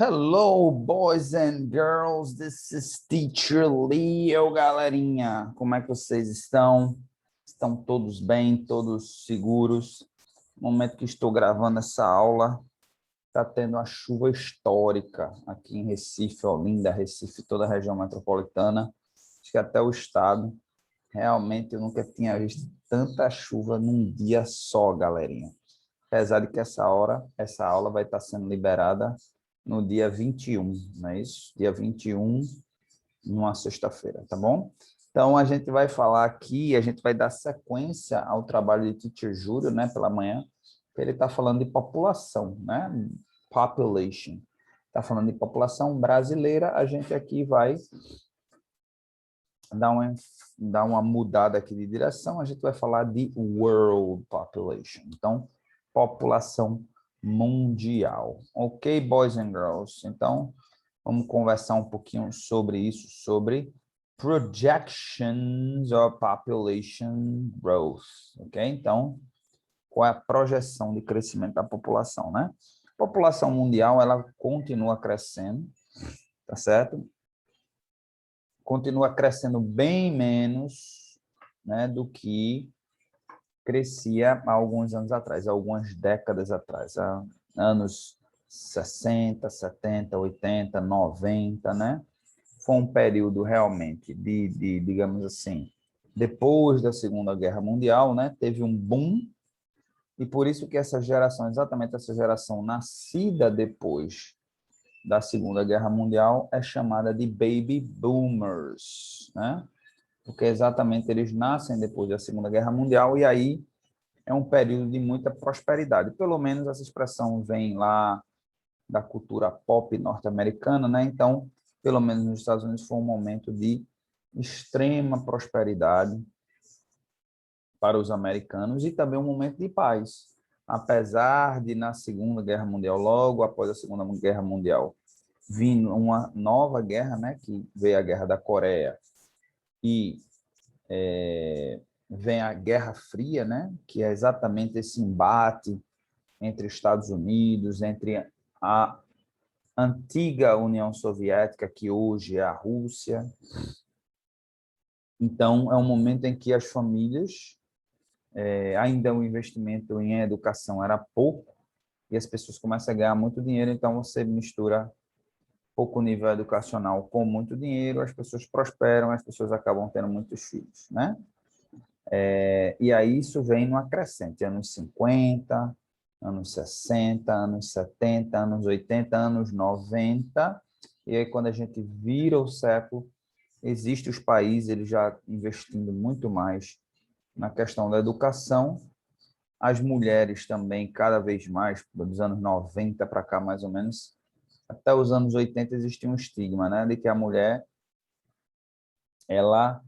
Hello, boys and girls. This is Teacher Leo, galerinha. Como é que vocês estão? Estão todos bem, todos seguros? No momento que estou gravando essa aula, está tendo uma chuva histórica aqui em Recife, Olinda, Recife, toda a região metropolitana, acho que até o estado. Realmente eu nunca tinha visto tanta chuva num dia só, galerinha. Apesar de que essa aula vai estar sendo liberada no dia 21, não é isso? Dia 21, numa sexta-feira, tá bom? Então, a gente vai falar aqui, a gente vai dar sequência ao trabalho de Teacher Júlio, né, pela manhã, que ele está falando de população, né? Population. Está falando de população brasileira, a gente aqui vai dar uma mudada aqui de direção, a gente vai falar de world population. Então, população mundial. Ok, boys and girls? Então, vamos conversar um pouquinho sobre isso, sobre projections of population growth. Ok? Então, qual é a projeção de crescimento da população, né? A população mundial, ela continua crescendo, tá certo? Continua crescendo bem menos, né, do que crescia há alguns anos atrás, algumas décadas atrás, há anos 60, 70, 80, 90, né? Foi um período realmente digamos assim, depois da Segunda Guerra Mundial, né? Teve um boom, e por isso que essa geração, exatamente essa geração nascida depois da Segunda Guerra Mundial, é chamada de Baby Boomers, né? Porque exatamente eles nascem depois da Segunda Guerra Mundial, e aí é um período de muita prosperidade. Pelo menos essa expressão vem lá da cultura pop norte-americana, né? Então, pelo menos nos Estados Unidos, foi um momento de extrema prosperidade para os americanos e também um momento de paz. Apesar de, na Segunda Guerra Mundial, logo após a Segunda Guerra Mundial, vir uma nova guerra, né? Que veio a Guerra da Coreia e vem a Guerra Fria, né? Que é exatamente esse embate entre Estados Unidos, entre a antiga União Soviética, que hoje é a Rússia. Então, é um momento em que as famílias, ainda o investimento em educação era pouco, e as pessoas começam a ganhar muito dinheiro, então você mistura pouco nível educacional com muito dinheiro, as pessoas prosperam, as pessoas acabam tendo muitos filhos, né? E aí isso vem numa crescente, anos 50, anos 60, anos 70, anos 80, anos 90, e aí quando a gente vira o século, existem os países, eles já investindo muito mais na questão da educação, as mulheres também cada vez mais, dos anos 90 para cá mais ou menos, até os anos 80 existia um estigma, né, de que a mulher, ela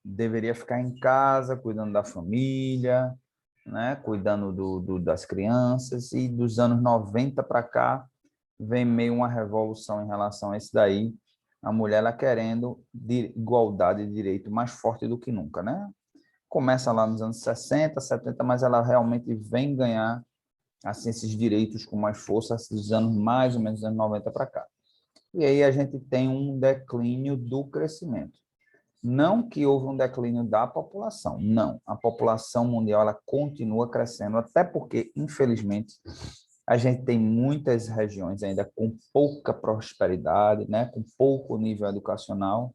deveria ficar em casa, cuidando da família, né, cuidando das crianças, e dos anos 90 para cá, vem meio uma revolução em relação a isso daí, a mulher ela querendo igualdade de direito mais forte do que nunca, né? Começa lá nos anos 60, 70, mas ela realmente vem ganhar assim, esses direitos com mais força dos anos mais ou menos dos anos 90 para cá. E aí a gente tem um declínio do crescimento. Não que houve um declínio da população, não. A população mundial ela continua crescendo, até porque, infelizmente, a gente tem muitas regiões ainda com pouca prosperidade, né, com pouco nível educacional,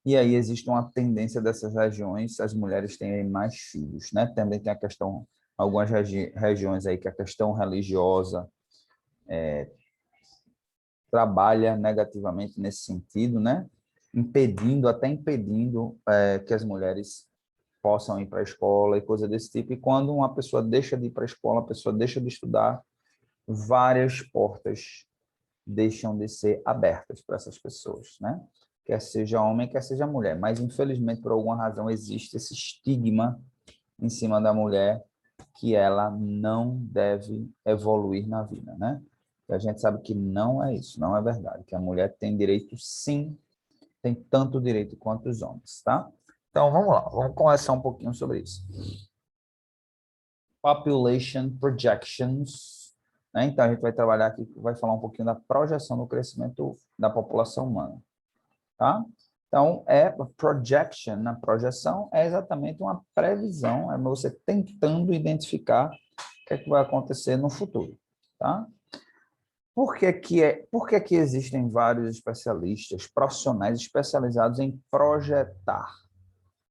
e aí existe uma tendência dessas regiões, as mulheres terem mais filhos, né? Também tem a questão, algumas regiões aí que a questão religiosa trabalha negativamente nesse sentido, né? Até impedindo que as mulheres possam ir para a escola e coisa desse tipo. E quando uma pessoa deixa de ir para a escola, a pessoa deixa de estudar, várias portas deixam de ser abertas para essas pessoas, né? Quer seja homem, quer seja mulher. Mas, infelizmente, por alguma razão, existe esse estigma em cima da mulher que ela não deve evoluir na vida, né? E a gente sabe que não é isso, não é verdade, que a mulher tem direito, sim, tem tanto direito quanto os homens, tá? Então, vamos lá, vamos conversar um pouquinho sobre isso. Population projections né? Então, a gente vai trabalhar aqui, vai falar um pouquinho da projeção do crescimento da população humana, tá? Então, projection, na projeção, é exatamente uma previsão, é você tentando identificar o que é que vai acontecer no futuro, tá? Por que que existem vários especialistas, profissionais especializados em projetar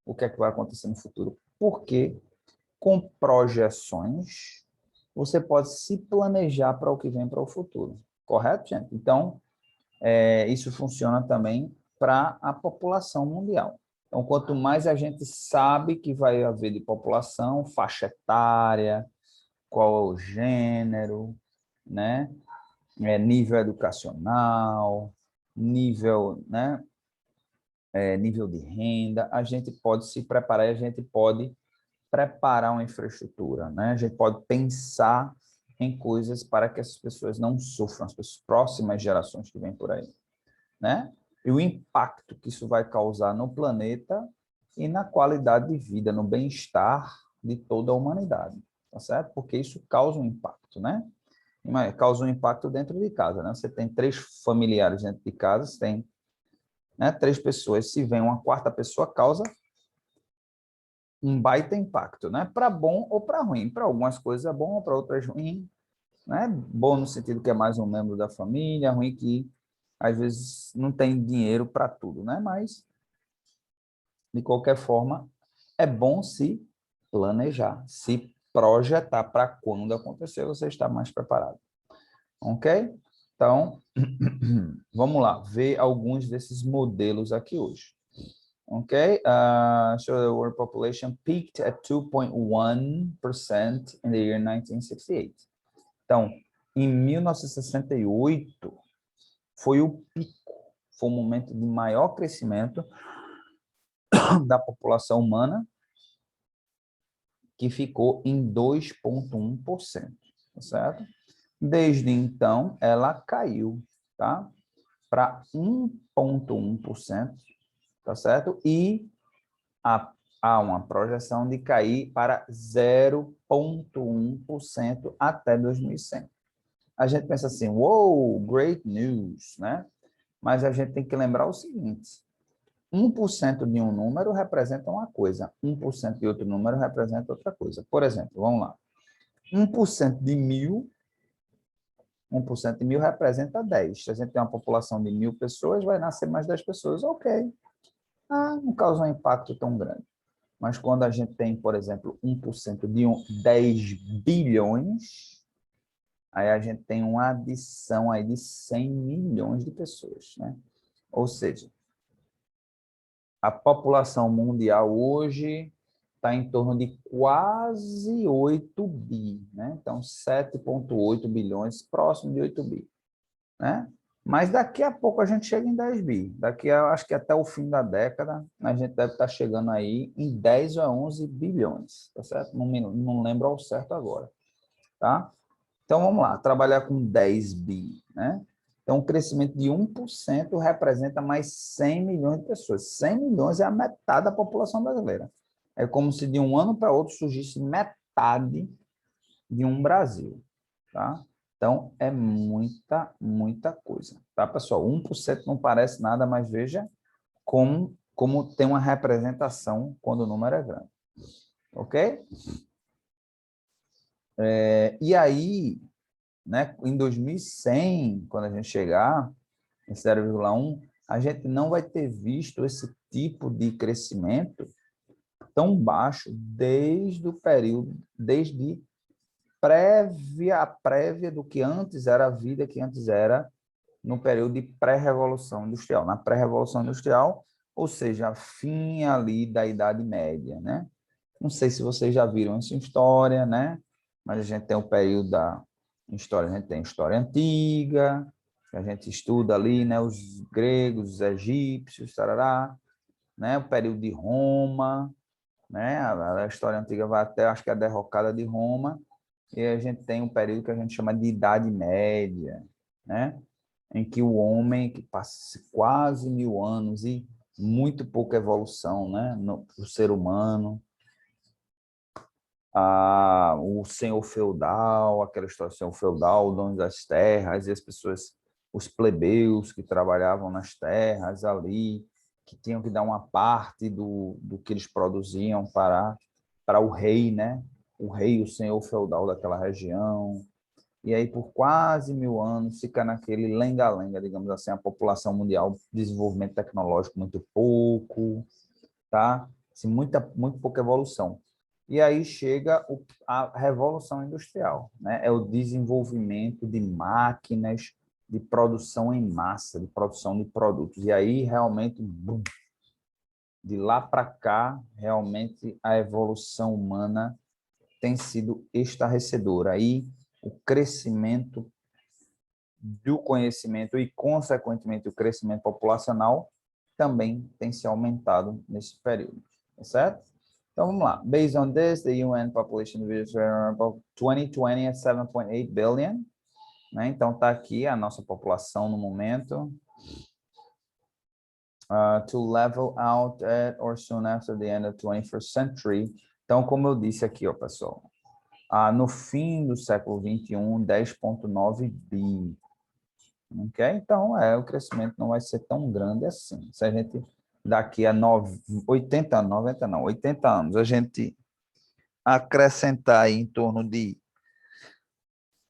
o que é que vai acontecer no futuro? Porque com projeções, você pode se planejar para o que vem para o futuro, correto, gente? Então, isso funciona também para a população mundial. Então, quanto mais a gente sabe que vai haver de população, faixa etária, qual é o gênero, né? Nível educacional, nível, né? Nível de renda, a gente pode se preparar e a gente pode preparar uma infraestrutura, né? A gente pode pensar em coisas para que essas pessoas não sofram, as próximas gerações que vêm por aí, né? E o impacto que isso vai causar no planeta e na qualidade de vida, no bem-estar de toda a humanidade, tá certo? Porque isso causa um impacto, né? Causa um impacto dentro de casa, né? Você tem 3 familiares dentro de casa, você tem, né, 3 pessoas, se vem uma quarta pessoa, causa um baita impacto, né? Para bom ou para ruim. Para algumas coisas é bom, para outras ruim, né? Bom no sentido que é mais um membro da família, ruim que às vezes não tem dinheiro para tudo, né? Mas de qualquer forma é bom se planejar, se projetar para quando acontecer você estar mais preparado, ok? Então vamos lá ver alguns desses modelos aqui hoje. Okay, so the world population peaked at 2.1% in the year 1968. Então, em 1968, foi o pico, foi o momento de maior crescimento da população humana, que ficou em 2,1%, tá certo? Desde então, ela caiu, tá? Para 1,1%, tá certo? E há uma projeção de cair para 0,1% até 2100. A gente pensa assim, wow, great news, né? Mas a gente tem que lembrar o seguinte, 1% de um número representa uma coisa, 1% de outro número representa outra coisa. Por exemplo, vamos lá, 1% de 1000, 1% de 1000 representa 10. Se a gente tem uma população de 1000 pessoas, vai nascer mais 10 pessoas, ok. Não causa um impacto tão grande. Mas quando a gente tem, por exemplo, 1% de 10 bilhões, aí a gente tem uma adição aí de 100 milhões de pessoas, né? Ou seja, a população mundial hoje está em torno de quase 8 bi, né? Então, 7,8 bilhões, próximo de 8 bi, né? Mas daqui a pouco a gente chega em 10 bi. Daqui a, acho que até o fim da década, a gente deve estar chegando aí em 10 a 11 bilhões, tá certo? Não lembro ao certo agora, tá? Então, vamos lá, trabalhar com 10 bi, né? Então, um crescimento de 1% representa mais 100 milhões de pessoas. 100 milhões é a metade da população brasileira. É como se de um ano para outro surgisse metade de um Brasil, tá? Então, é muita, muita coisa, tá, pessoal? 1% não parece nada, mas veja como tem uma representação quando o número é grande, ok? E aí, né, em 2100, quando a gente chegar em 0,1, a gente não vai ter visto esse tipo de crescimento tão baixo desde o período, desde a prévia do que antes era a vida, que antes era no período de pré-revolução industrial. Na pré-revolução industrial, ou seja, fim ali da Idade Média, né? Não sei se vocês já viram isso em história, né? Mas a gente tem o período da história, a gente tem história antiga, a gente estuda ali, né, os gregos, os egípcios, tarará, né, o período de Roma, né? A história antiga vai até, acho que a derrocada de Roma, e a gente tem um período que a gente chama de Idade Média, né? Em que o homem, que passa quase 1000 anos e muito pouca evolução, né? No ser humano, o senhor feudal, aquela história do senhor feudal, o dono das terras, e as pessoas, os plebeus que trabalhavam nas terras ali, que tinham que dar uma parte do que eles produziam para o rei, né? O rei, o senhor feudal daquela região. E aí, por quase 1000 anos, fica naquele lenga-lenga, digamos assim, a população mundial, desenvolvimento tecnológico muito pouco, tá? Assim, muito pouca evolução. E aí chega a Revolução Industrial, né? É o desenvolvimento de máquinas de produção em massa, de produção de produtos. E aí, realmente, bum, de lá para cá, realmente, a evolução humana tem sido estarrecedora. Aí, o crescimento do conhecimento e, consequentemente, o crescimento populacional também tem se aumentado nesse período, tá certo? Então, vamos lá. Based on this, the UN population of 2020 é 7.8 billion, né? Então, está aqui a nossa população no momento. To level out at or soon after the end of the 21st century. Então, como eu disse aqui, ó, pessoal, no fim do século 21, 10.9 bi. Ok? Então, o crescimento não vai ser tão grande assim. Se a gente, daqui a 80, 90 não, 80 anos, a gente acrescentar aí em torno de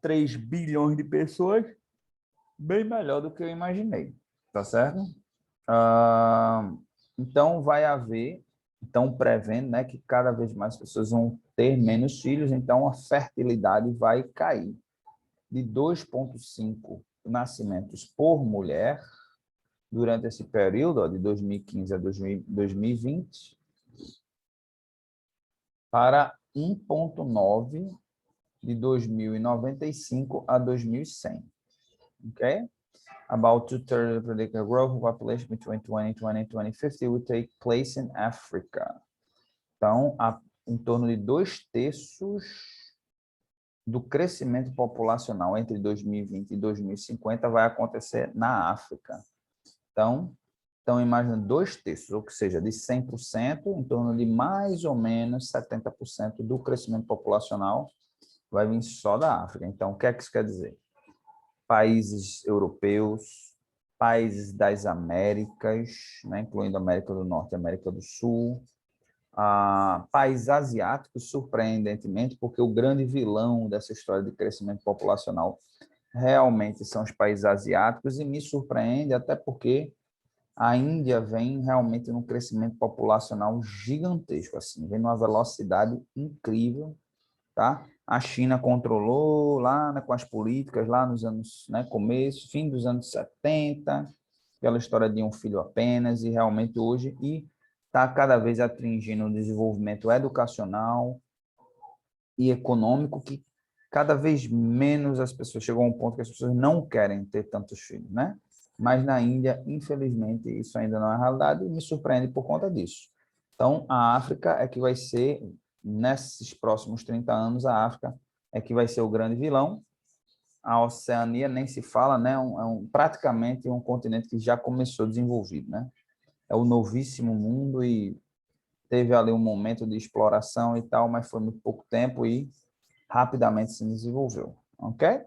3 bilhões de pessoas, bem melhor do que eu imaginei, tá certo? Então, vai haver, então prevendo, né, que cada vez mais pessoas vão ter menos filhos, então a fertilidade vai cair de 2,5 nascimentos por mulher durante esse período, ó, de 2015 a 2020, para 1,9 de 2095 a 2100. Okay? About two-thirds of the predicted growth of population between 2020 and 2050 will take place in Africa. Então, em torno de 2/3 do crescimento populacional entre 2020 e 2050 vai acontecer na África. Então imagina 2/3, ou seja, de 100%, em torno de mais ou menos 70% do crescimento populacional vai vir só da África. Então, o que é que isso quer dizer? Países europeus, países das Américas, né, incluindo América do Norte e América do Sul, países asiáticos, surpreendentemente, porque o grande vilão dessa história de crescimento populacional realmente são os países asiáticos, e me surpreende até porque a Índia vem realmente num crescimento populacional gigantesco, assim, vem numa velocidade incrível, tá? A China controlou lá, né, com as políticas lá nos anos, né, fim dos anos 70, aquela história de um filho apenas, e realmente hoje está cada vez atingindo um desenvolvimento educacional e econômico que cada vez menos as pessoas, chegou a um ponto que as pessoas não querem ter tantos filhos, né? Mas na Índia, infelizmente, isso ainda não é realidade e me surpreende por conta disso. Então, a África é que vai ser, nesses próximos 30 anos, a África é que vai ser o grande vilão. A Oceania nem se fala, né? Praticamente um continente que já começou desenvolvido, né? É o novíssimo mundo e teve ali um momento de exploração e tal, mas foi muito pouco tempo e rapidamente se desenvolveu, ok?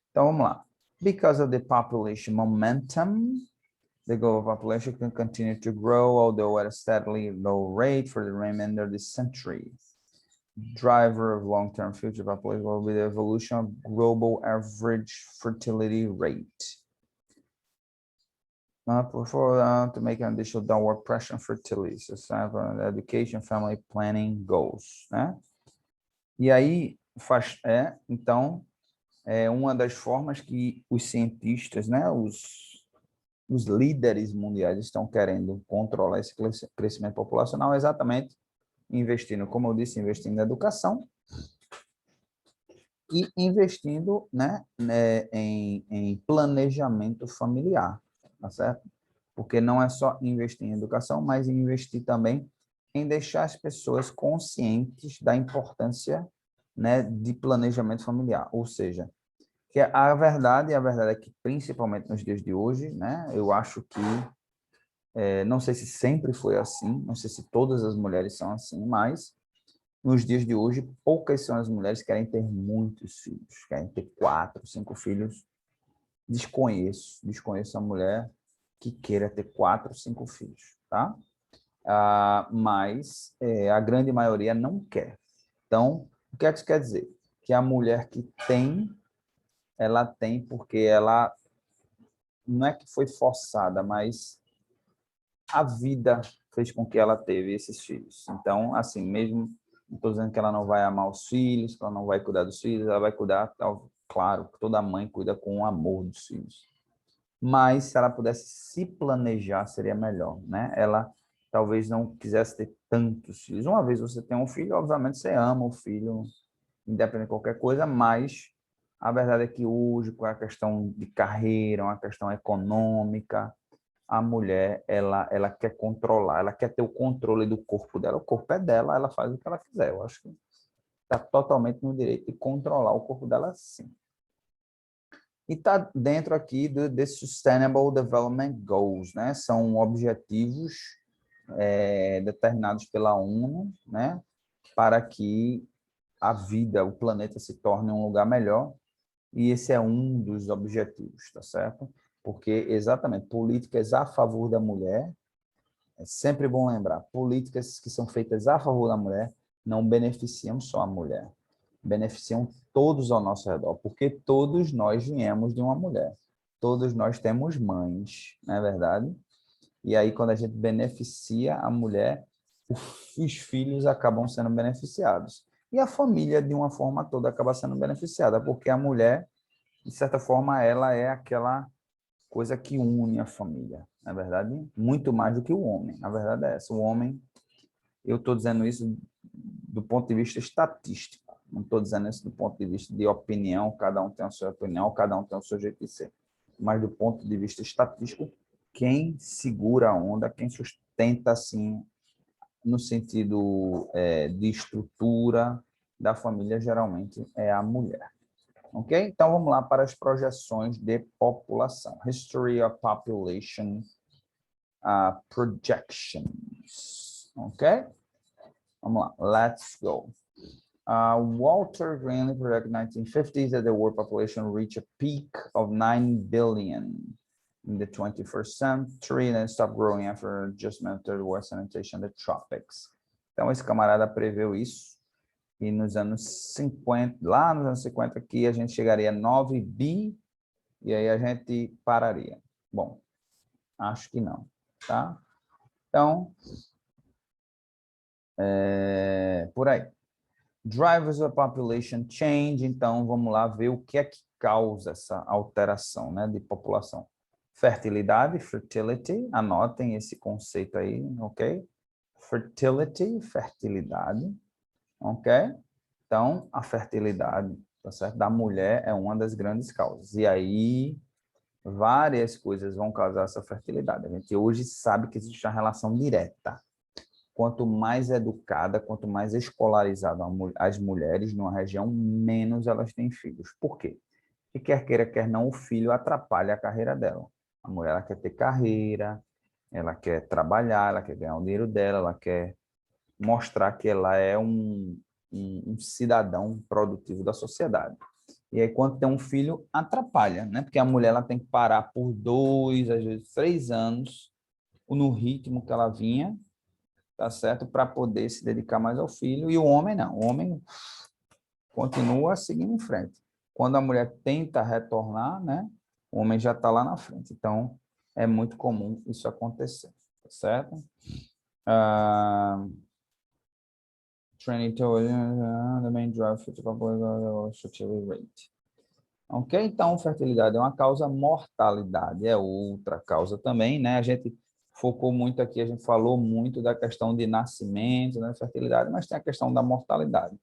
Então, vamos lá. Because of the population momentum, the global population can continue to grow, although at a steadily low rate for the remainder of this century. Driver of long-term future population will be the evolution of global average fertility rate. To make an additional downward pressure on fertility, so education, family planning goals, né? E aí, então, uma das formas que os cientistas, né, os líderes mundiais estão querendo controlar esse crescimento populacional é exatamente investindo, como eu disse, investindo na educação e investindo, né, em planejamento familiar, tá certo? Porque não é só investir em educação, mas investir também em deixar as pessoas conscientes da importância, né, de planejamento familiar, ou seja, que a verdade é que, principalmente nos dias de hoje, né, eu acho que, não sei se sempre foi assim, não sei se todas as mulheres são assim, mas nos dias de hoje, poucas são as mulheres que querem ter muitos filhos, querem ter 4, 5 filhos. Desconheço a mulher que queira ter 4, 5 filhos, tá? Mas a grande maioria não quer. Então, o que é que isso quer dizer? Que a mulher que tem, ela tem porque ela não é que foi forçada, mas a vida fez com que ela teve esses filhos. Então, assim, mesmo não estou dizendo que ela não vai amar os filhos, que ela não vai cuidar dos filhos, ela vai cuidar, claro, toda mãe cuida com o amor dos filhos. Mas se ela pudesse se planejar, seria melhor, né? Ela talvez não quisesse ter tantos filhos. Uma vez você tem um filho, obviamente você ama o filho, independente de qualquer coisa, mas a verdade é que hoje, com a questão de carreira, uma questão econômica, a mulher, ela quer controlar, ela quer ter o controle do corpo dela. O corpo é dela, ela faz o que ela quiser. Eu acho que está totalmente no direito de controlar o corpo dela, sim. E está dentro aqui desse Sustainable Development Goals, né? São objetivos determinados pela ONU, né? Para que a vida, o planeta se torne um lugar melhor. E esse é um dos objetivos, tá certo? Porque, exatamente, políticas a favor da mulher, é sempre bom lembrar, políticas que são feitas a favor da mulher não beneficiam só a mulher, beneficiam todos ao nosso redor, porque todos nós viemos de uma mulher. Todos nós temos mães, não é verdade? E aí, quando a gente beneficia a mulher, os filhos acabam sendo beneficiados. E a família, de uma forma toda, acaba sendo beneficiada, porque a mulher, de certa forma, ela é aquela coisa que une a família, na verdade, muito mais do que o homem. Na verdade é essa. O homem, eu estou dizendo isso do ponto de vista estatístico, não estou dizendo isso do ponto de vista de opinião, cada um tem a sua opinião, cada um tem o seu jeito de ser. Mas do ponto de vista estatístico, quem segura a onda, quem sustenta, assim, no sentido de estrutura da família, geralmente é a mulher. Ok? Então, vamos lá para as projeções de população. History of Population Projections. Ok? Vamos lá. Let's go. Walter Greenlee projected in the 1950s that the world population would reach a peak of 9 billion in the 21st century and then stop growing after adjustment to the Western sanitation of the tropics. Então, esse camarada preveu isso. E nos anos 50, lá nos anos 50, aqui a gente chegaria a 9 bi e aí a gente pararia. Bom, acho que não, tá? Então, por aí. Drivers of population change, então vamos lá ver o que é que causa essa alteração, né, de população. Fertilidade, fertility, anotem esse conceito aí, ok? Fertility, fertilidade. Ok? Então, a fertilidade, tá certo? Da mulher é uma das grandes causas. E aí, várias coisas vão causar essa fertilidade. A gente hoje sabe que existe uma relação direta. Quanto mais educada, quanto mais escolarizada as mulheres numa região, menos elas têm filhos. Por quê? Porque quer queira, quer não, o filho atrapalha a carreira dela. A mulher ela quer ter carreira, ela quer trabalhar, ela quer ganhar o dinheiro dela, ela quer mostrar que ela é um cidadão produtivo da sociedade. E aí, quando tem um filho, atrapalha, né? Porque a mulher ela tem que parar por 2, às vezes 3 anos, no ritmo que ela vinha, tá certo? Para poder se dedicar mais ao filho. E o homem não. O homem continua seguindo em frente. Quando a mulher tenta retornar, né? O homem já está lá na frente. Então, é muito comum isso acontecer, tá certo? Training to the main drive for fertility rate. Ok? Então, fertilidade é uma causa, mortalidade é outra causa também, né? A gente focou muito aqui, a gente falou muito da questão de nascimento, né? Fertilidade, mas tem a questão da mortalidade,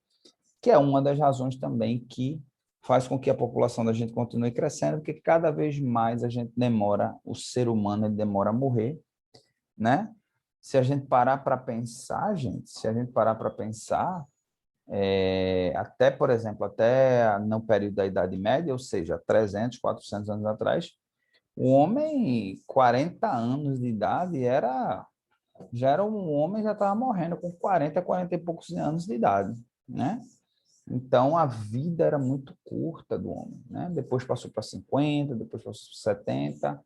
que é uma das razões também que faz com que a população da gente continue crescendo, porque cada vez mais a gente demora, o ser humano ele demora a morrer, né? Se a gente parar para pensar, gente, se a gente parar para pensar, até, por exemplo, até no período da Idade Média, ou seja, 300, 400 anos atrás, o homem, 40 anos de idade, era já era um homem, já estava morrendo com 40, 40 e poucos anos de idade, né? Então, a vida era muito curta do homem, né? Depois passou para 50, depois passou para 70,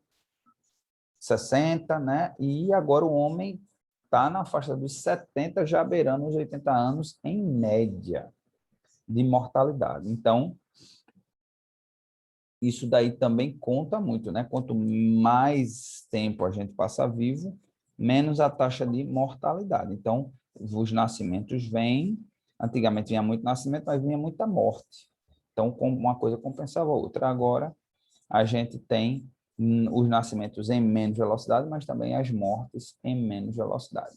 60, né? E agora o homem está na faixa dos 70, já beirando os 80 anos, em média, de mortalidade. Então, isso daí também conta muito, né? Quanto mais tempo a gente passa vivo, menos a taxa de mortalidade. Então, os nascimentos vêm, antigamente vinha muito nascimento, mas vinha muita morte. Então, uma coisa compensava a outra. Agora, a gente tem os nascimentos em menos velocidade, mas também as mortes em menos velocidade,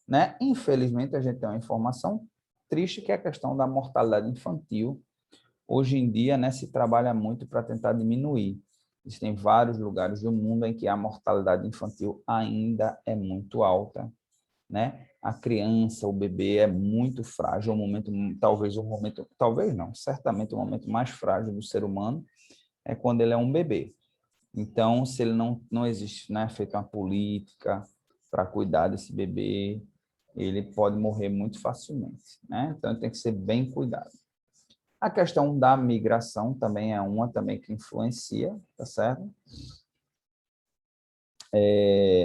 né? Infelizmente, a gente tem uma informação triste, que é a questão da mortalidade infantil. Hoje em dia, né, se trabalha muito para tentar diminuir. Existem vários lugares do mundo em que a mortalidade infantil ainda é muito alta, né? A criança, o bebê é muito frágil, talvez não, certamente o momento mais frágil do ser humano é quando ele é um bebê. Então, se ele não existe, né, feita uma política para cuidar desse bebê, ele pode morrer muito facilmente, né? Então, tem que ser bem cuidado. A questão da migração também é uma também que influencia, tá certo?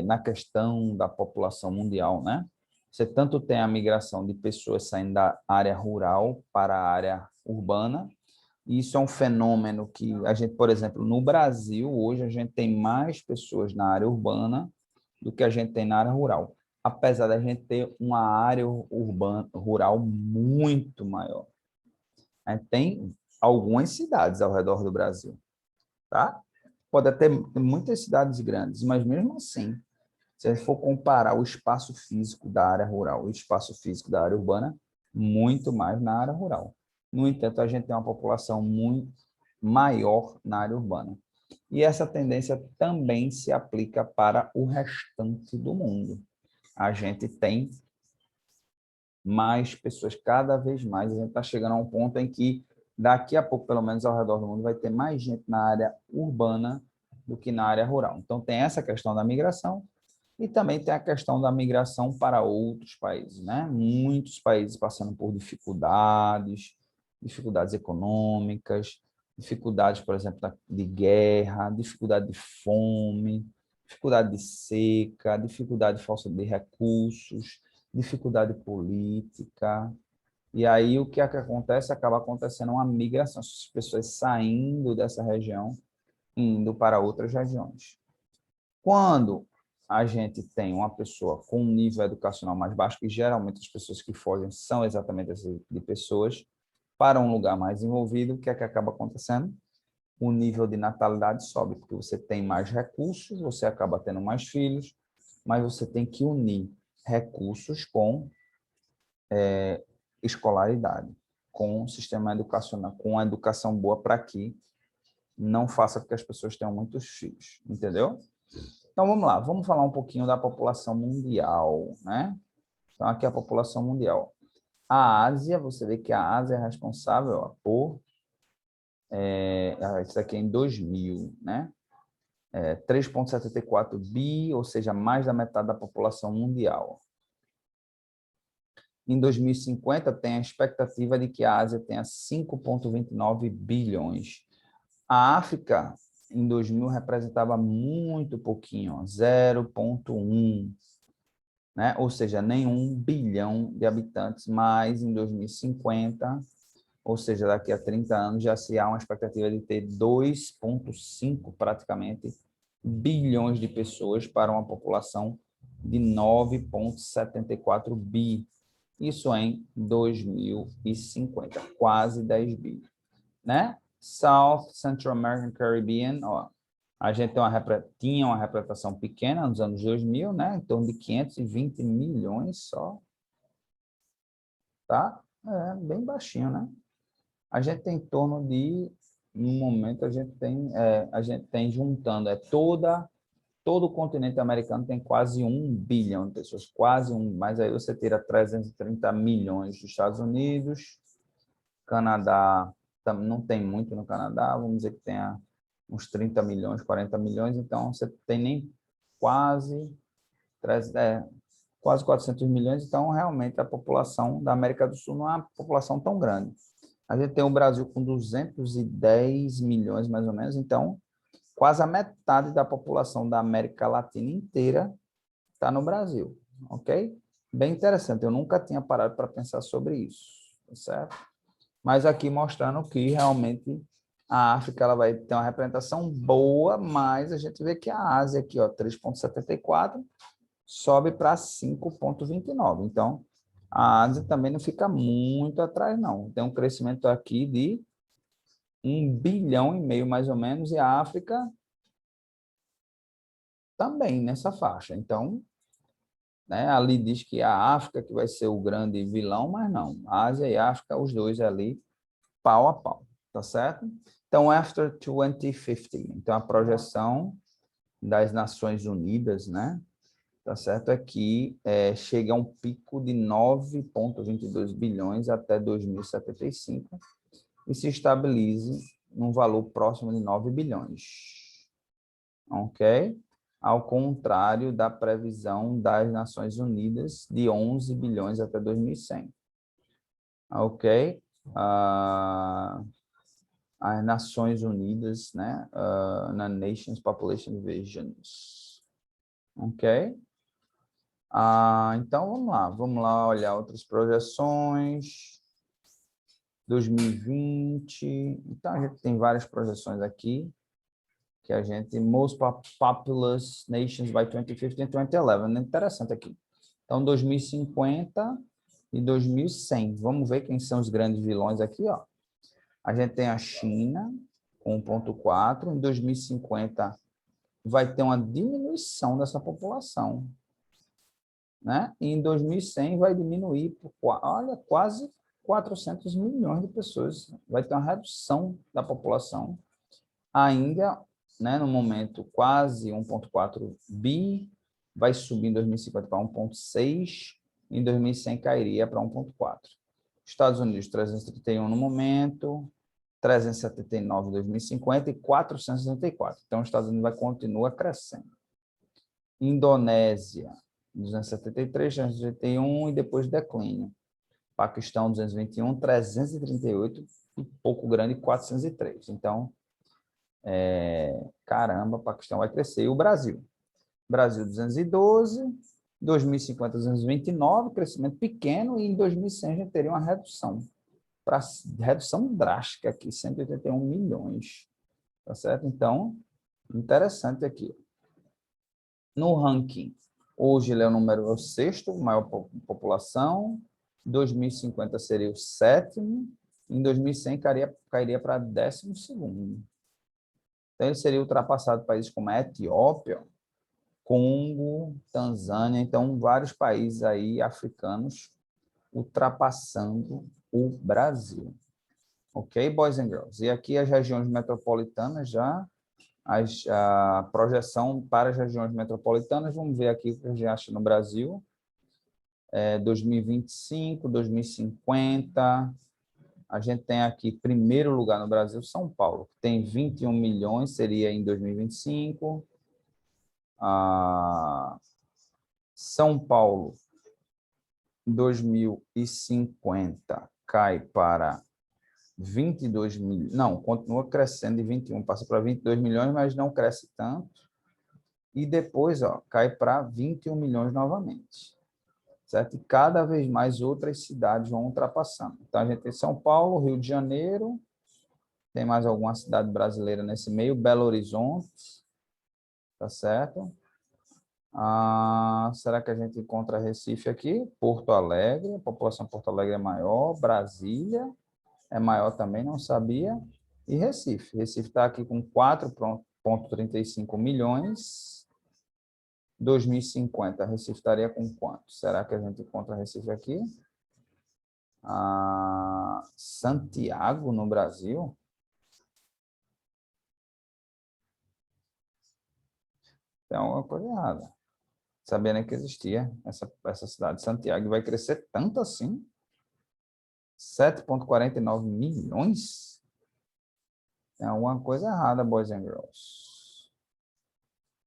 Na questão da população mundial, né? Você tanto tem a migração de pessoas saindo da área rural para a área urbana. E isso é um fenômeno que a gente, por exemplo, no Brasil, hoje a gente tem mais pessoas na área urbana do que a gente tem na área rural, apesar da gente ter uma área urbana, rural muito maior. A gente tem algumas cidades ao redor do Brasil, tá? Pode até ter muitas cidades grandes, mas mesmo assim, se a gente for comparar o espaço físico da área rural e o espaço físico da área urbana, muito mais na área rural. No entanto, a gente tem uma população muito maior na área urbana. E essa tendência também se aplica para o restante do mundo. A gente tem mais pessoas, cada vez mais, a gente está chegando a um ponto em que daqui a pouco, pelo menos ao redor do mundo, vai ter mais gente na área urbana do que na área rural. Então, tem essa questão da migração e também tem a questão da migração para outros países, né? Muitos países passando por dificuldades, dificuldades econômicas, dificuldades, por exemplo, de guerra, dificuldade de fome, dificuldade de seca, dificuldade de falta de recursos, dificuldade política. E aí o que é que acontece? Acaba acontecendo uma migração, as pessoas saindo dessa região, indo para outras regiões. Quando a gente tem uma pessoa com um nível educacional mais baixo, que geralmente as pessoas que fogem são exatamente essas de pessoas, para um lugar mais envolvido, o que é que acaba acontecendo? O nível de natalidade sobe, porque você tem mais recursos, você acaba tendo mais filhos, mas você tem que unir recursos com escolaridade, com o sistema educacional, com a educação boa para que não faça com que as pessoas tenham muitos filhos, entendeu? Então, vamos lá, vamos falar um pouquinho da população mundial, né? Então, aqui é a população mundial. A Ásia, você vê que a Ásia é responsável ó, por, isso aqui é em 2000, né? 3,74 bi, ou seja, mais da metade da população mundial. Em 2050, tem a expectativa de que a Ásia tenha 5,29 bilhões. A África, em 2000, representava muito pouquinho, 0,1, né? Ou seja, nem 1 bilhão de habitantes, mas em 2050, ou seja, daqui a 30 anos, já se há uma expectativa de ter 2,5 praticamente bilhões de pessoas para uma população de 9,74 bi. Isso em 2050, quase 10 bi, né? South Central American Caribbean, ó, a gente tinha uma representação pequena nos anos 2000, né? Em torno de 520 milhões só, tá? Bem baixinho, né? A gente tem em torno de, no momento, a gente tem juntando, todo o continente americano tem quase 1 bilhão de pessoas, quase mas aí você tira 330 milhões dos Estados Unidos, Canadá, não tem muito no Canadá, vamos dizer que tenha uns 30 milhões, 40 milhões, então você tem nem quase quase 400 milhões, então realmente a população da América do Sul não é uma população tão grande. A gente tem o Brasil com 210 milhões, mais ou menos, então quase a metade da população da América Latina inteira está no Brasil, ok? Bem interessante, eu nunca tinha parado para pensar sobre isso, tá certo? Mas aqui mostrando que realmente a África ela vai ter uma representação boa, mas a gente vê que a Ásia aqui, ó, 3,74, sobe para 5,29. Então, a Ásia também não fica muito atrás, não. Tem um crescimento aqui de 1,5 bilhão, mais ou menos, e a África também nessa faixa. Então, né, ali diz que a África que vai ser o grande vilão, mas não. A Ásia e a África, os dois ali, pau a pau, tá certo? Então, after 2050, então a projeção das Nações Unidas, né, tá certo, é que chega a um pico de 9,22 bilhões até 2075 e se estabilize num valor próximo de 9 bilhões, ok? Ao contrário da previsão das Nações Unidas de 11 bilhões até 2100, ok? As Nações Unidas, né, na Nations Population Divisions, ok? Então, vamos lá olhar outras projeções, 2020, então a gente tem várias projeções aqui, que a gente, Most Populous Nations by 2050 and 2011, interessante aqui. Então, 2050 e 2100, vamos ver quem são os grandes vilões aqui, ó. A gente tem a China, com 1,4. Em 2050, vai ter uma diminuição dessa população, né? E em 2100, vai diminuir por, olha, quase 400 milhões de pessoas. Vai ter uma redução da população. A Índia, né, no momento, quase 1,4 bi, vai subir em 2050 para 1,6. Em 2100, cairia para 1,4. Estados Unidos, 331 no momento, 379 em 2050 e 464. Então, os Estados Unidos vai continuar crescendo. Indonésia, 273, 381 e depois declínio. Paquistão, 221, 338 e pouco grande, 403. Então, caramba, Paquistão vai crescer. E o Brasil? Brasil, 212, 2050, 229, crescimento pequeno, e em 2100 a gente teria uma redução. Para redução drástica aqui, 181 milhões. Tá certo? Então, interessante aqui. No ranking, hoje ele é o sexto, maior população. 2050 seria o sétimo. Em 2100 cairia para 12º. Então, ele seria ultrapassado por países como a Etiópia, Congo, Tanzânia. Então, vários países aí africanos ultrapassando o Brasil. Ok, boys and girls? E aqui as regiões metropolitanas já, a projeção para as regiões metropolitanas, vamos ver aqui o que a gente acha no Brasil. 2025, 2050, a gente tem aqui, primeiro lugar no Brasil, São Paulo, que tem 21 milhões, seria em 2025. São Paulo, 2050, cai para 22 milhões, não, continua crescendo de 21, passa para 22 milhões, mas não cresce tanto. E depois, ó, cai para 21 milhões novamente, certo? E cada vez mais outras cidades vão ultrapassando. Então, a gente tem São Paulo, Rio de Janeiro, tem mais alguma cidade brasileira nesse meio, Belo Horizonte, tá certo? Será que a gente encontra Recife aqui? Porto Alegre, a população de Porto Alegre é maior, Brasília é maior também, não sabia. E Recife. Recife está aqui com 4,35 milhões. 2050, Recife estaria com quanto? Será que a gente encontra Recife aqui? Santiago, no Brasil? Tem alguma coisa errada. Sabendo que existia essa cidade, Santiago, vai crescer tanto assim? 7,49 milhões? Tem alguma coisa errada, boys and girls.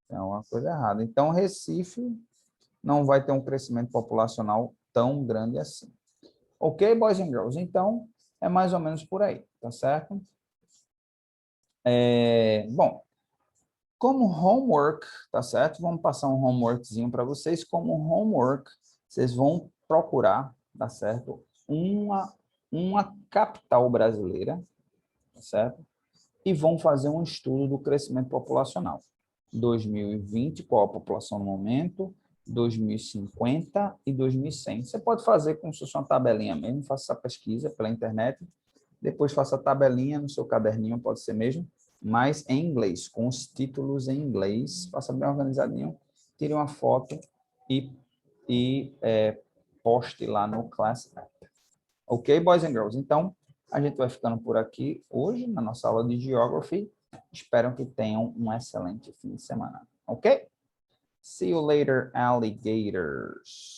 Tem alguma coisa errada. Então, Recife, não vai ter um crescimento populacional tão grande assim. Ok, boys and girls? Então, é mais ou menos por aí, tá certo? Bom, como homework, tá certo? Vamos passar um homeworkzinho para vocês. Como homework, vocês vão procurar, tá certo? Uma capital brasileira, tá certo? E vão fazer um estudo do crescimento populacional. 2020, qual a população no momento, 2050 e 2100. Você pode fazer como se fosse uma tabelinha mesmo, faça essa pesquisa pela internet, depois faça a tabelinha no seu caderninho, pode ser mesmo, mas em inglês, com os títulos em inglês, faça bem organizadinho, tire uma foto e poste lá no Class App. Ok, boys and girls? Então, a gente vai ficando por aqui hoje, na nossa aula de Geography. Espero que tenham um excelente fim de semana. Ok? See you later, alligators.